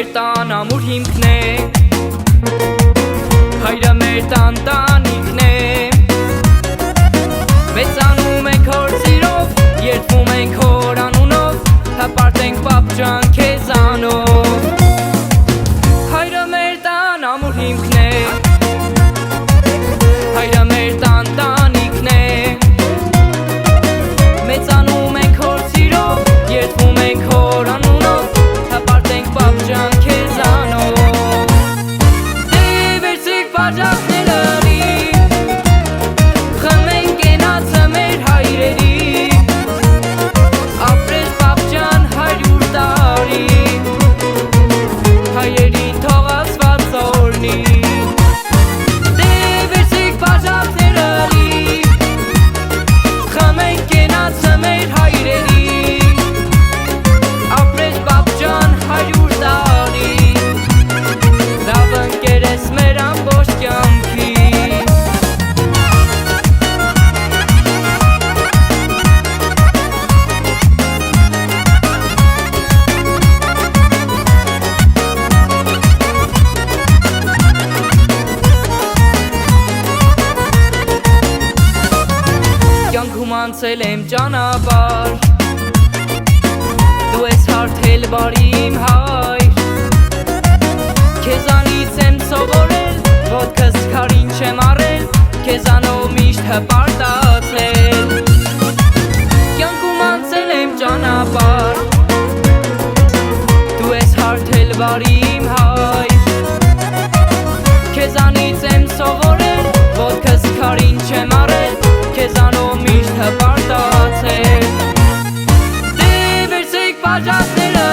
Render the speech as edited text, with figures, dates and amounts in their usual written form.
մեր տան ամուր հիմքն է, հայրը մեր տան տանիքն է, մեծանում ենք հոր սիրով, երդվում ենք հոր անունով, հպարտ ենք պապ ջան քեզանով, հայրը մեր տան ամուր հիմքն է, հայրը մեր տան տանիքն է, մեծանում ենք հոր սիրով, երդվում ենք հոր անունով, հպարտ ենք պապ ջան քեզանով, դե վերցրեք բաժակները խմենք կենացը մեր հայրերի, ապրես պապ ջան 100 տարի, հայերին թող ասված օրնի, դե վերցրեք բաժակները խմենք կենացը մեր հայրերի, ապրես պապ ջան 100 տարի, լավ ընկեր ես մեր ամբողջ կյանքի։ Կյանքում անցել եմ ճանապարհ, դու ես հարթել բարի իմ հայր, քեզանից եմ սովորել, ոտքս քարին չեմ առել, քեզանով միշտ հպարտացել, կյանքում անցել եմ ճանապարհ, դու ես հարթել բարի իմ հայր, քեզանից եմ սովորել, ոտքս քարին չեմ առել, քեզանով միշտ հպարտացել, դե վերցրեք բաժակները